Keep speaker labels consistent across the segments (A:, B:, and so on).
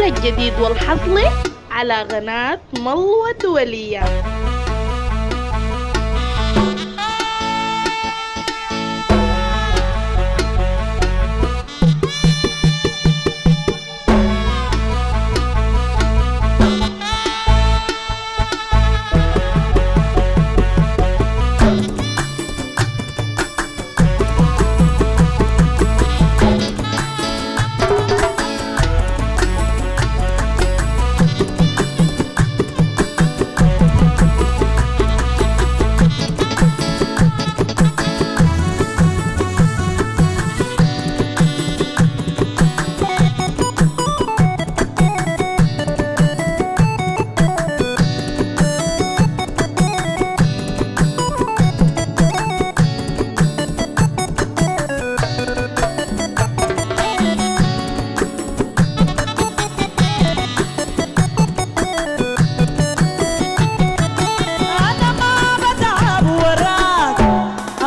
A: الجديد والحصري على قناة ملوى الدولية.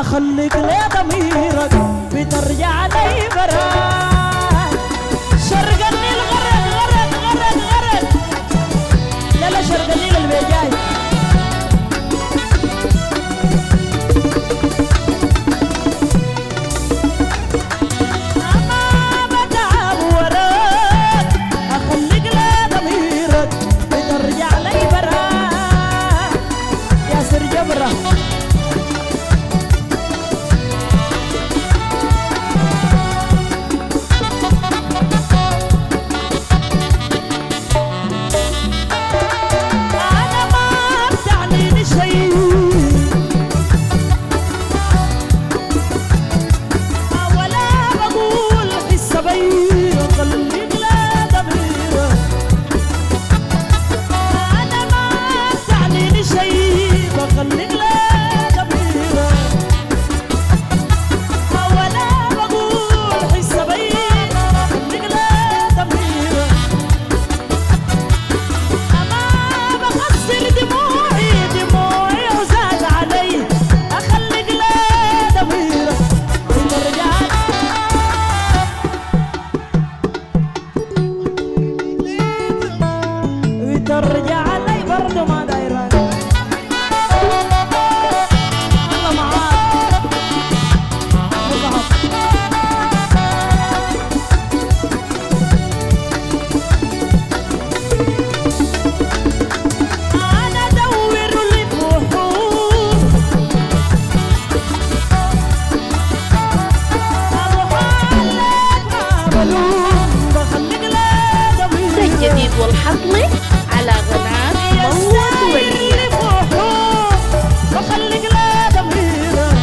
B: خليك لي ضميرك بترجع لي براك شرق النيل غرق غرق غرق غرق لا لا شرق النيل البيجاي أما بتعب وراك أخليك لي ضميرك بترجع لي براك يا سر جبرة ترجع لي برضو ما دايرة الله معاك أنا أدور للبحور أروح عليك ما بلوم بخليك لا ضمير
A: الجديد والحصري على قناة ملوى الدولية.
B: بخليك لا ضميرك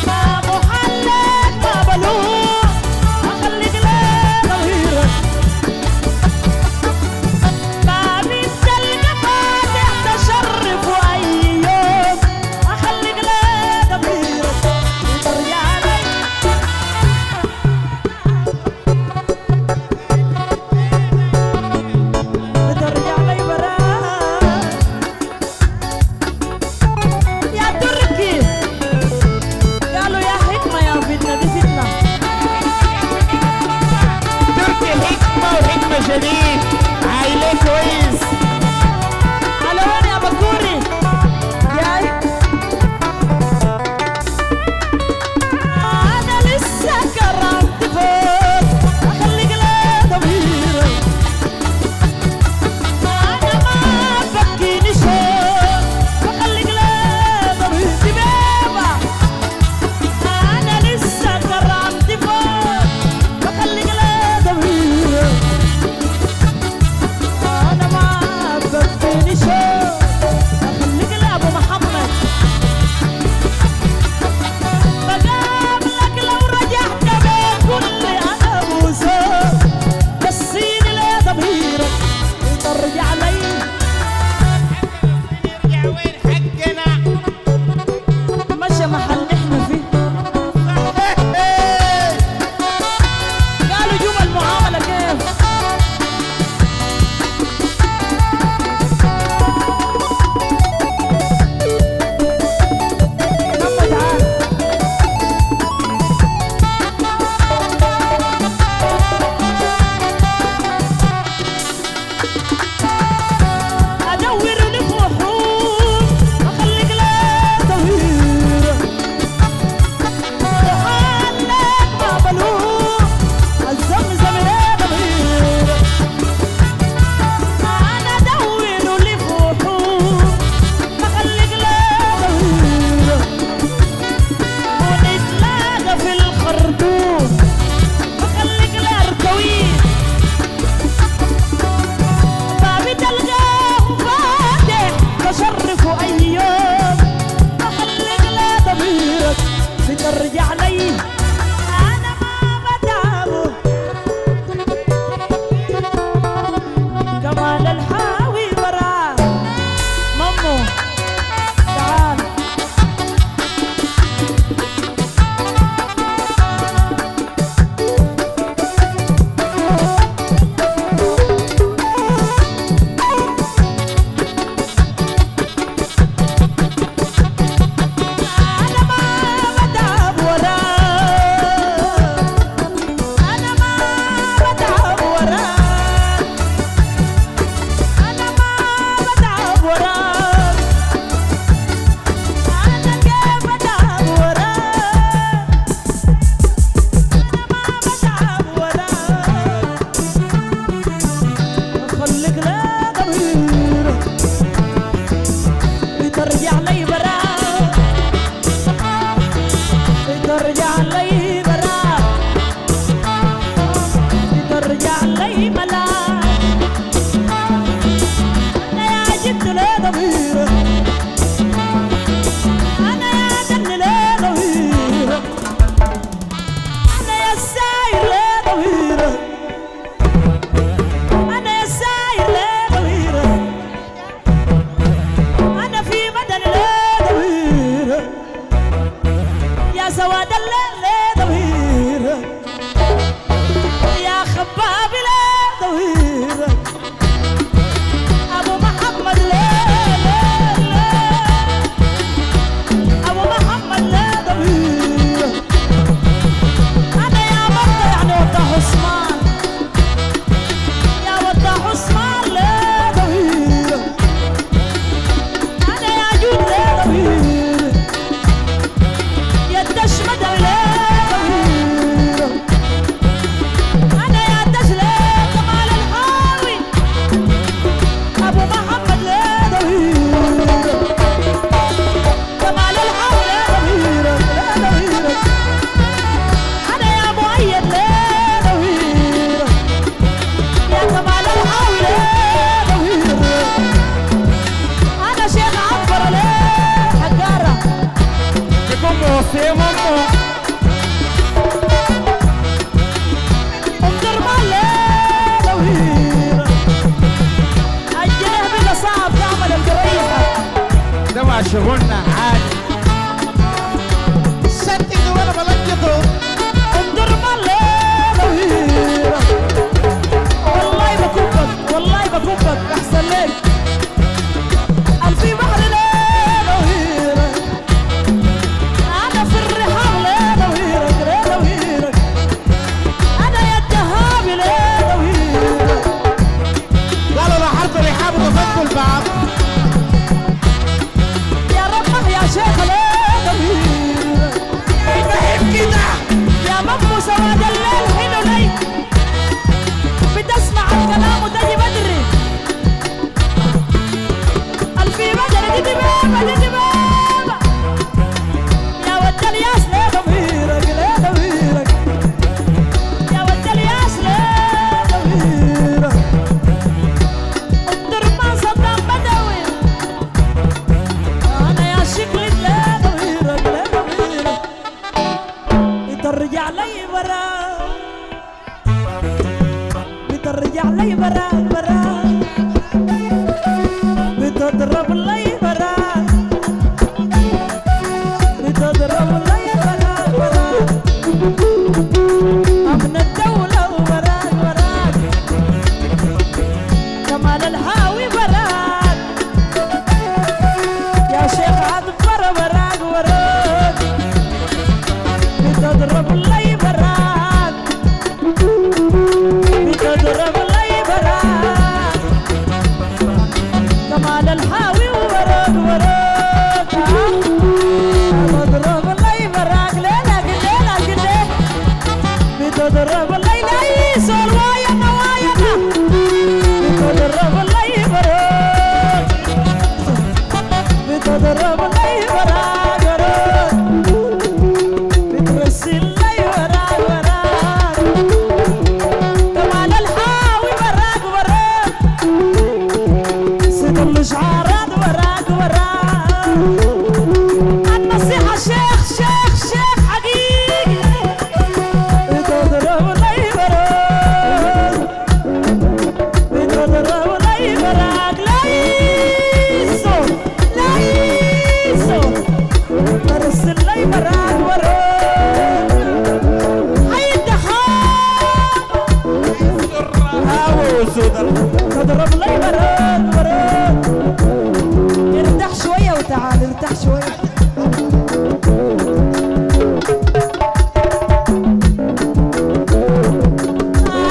B: ما محلك ما بلوم بخليك لا ضميرك ما بتلقى فاتح تشرف أي يوم أخليك لا ضميرك ترجع لي بترجع لي براك يا تركي قالوا يا حكمة يا فتنة دي فتنة
C: تركي حكمة وحكمة شديد عايلة كويس.
B: على وين يا بكوري جاي أنا لسه كرمت فوق أخليك لا ضميرك أنا ما بكيني شوق بخليك لا ضميرك بيبا أنا لسه كرمت فوق بخليك لا ضميرك بترجع لي ملاك أنا يا جد لا ضميرك أنا يا جن لا ضميرك أنا يا الساير لا ضميرك أنا يا الساير لا ضميرك أنا في مدن لا ضميرك يا سواد الليل لا ضميرك يا خباب لا ضميرك أبو محمد لا أبو محمد لا ضميرك أنا يا مرضى يعني وضح عثمان يا وضح عثمان لا ضميرك أنا يا جود لا ضميرك يا الدشمد لا ضميرك أنا يا الدجلة كمال الحاوي أبو محمد لا ضميرك كمال الحاوي لا ضميرك لا ضميرك أنا يا مؤيد لا ضميرك يا كمال الحاوي لا ضميرك أنا شيخ عبر لا حجارة
C: como se mamó.
B: انظر مالي ضميرك الجنيه بقى صعب تعمل الجريحة
C: ده مع شغلنا عادي.
D: Senti dove la balacchio
B: انظر مالي ضميرك والله بكبك والله بكبك احسن لك الفي بحر لا ضميرك انا في الرحاب لا ضميرك لا ضميرك انا يا الدهاب لا ضميرك
D: قالوا لحرت رحاب وفتوا الباب
B: يا ربه يا شيخ لا ضميرك
D: فهم كده
B: يا مبو سواد الليل حلو لي بتسمع الكلام وتجي بدري الفي بدري دي بابا دي بابا يا ود الياس لا ضميرك لا ضميرك يا ود الياس لا ضميرك الدرمان صدام بدوي انا يا شكلي لا ضميرك لا ضميرك بترجع لي براك بترجع لي براك براك بتضرب لي براك بتضرب لي براك براك أمن الدولة وبراك براك كمال الحاوي براك يا شيخ عذبر براك براك بتضرب لي براك بتضرب لي براك كمال الحاوي وبراك براك بتضرب لي براك ليلك ليلك ليه بتضرب لي ليس الوايا نوايا بتضرب لي براك بتضرب لي براك براك بترسل لي براك براك كمال الحاوي براك براك سيد الاشعارات براك براك النصيحة شيخ شيخ شيخ حقيقي بتضرب لي براك بتضرب لي براك ليسو ليسو ترسل لي براك براك حي الدخان
C: هاو سودر.
B: تضرب لي براك براك ارتاح شوية وتعال ارتاح شوية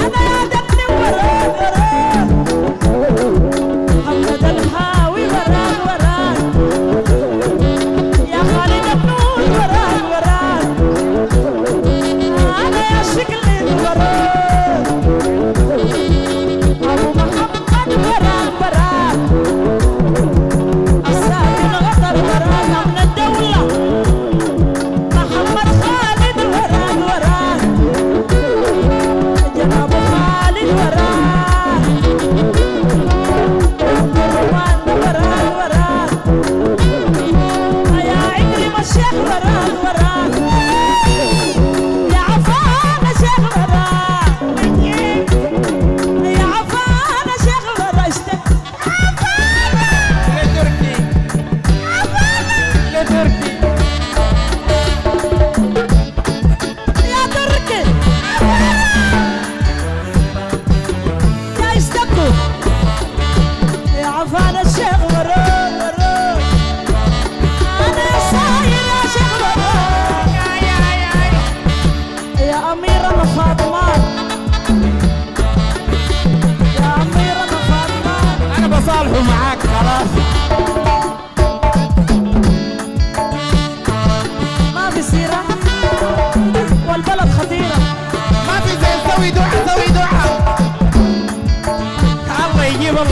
B: أنا يا دبني وراك وراك محمد الحاوي وراك وراك يا خالد النور وراك وراك أنا يا شكلي وراك أبو محمد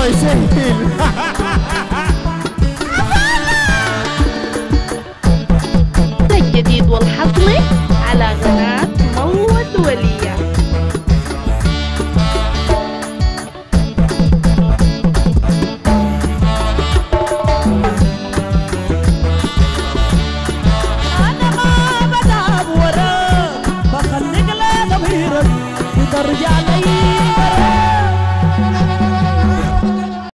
C: يسهل.
A: الجديد والحصري على قناة مروة دولية.
B: أنا ما بدأ بوراك بخليك لا ضميرك وترجع لي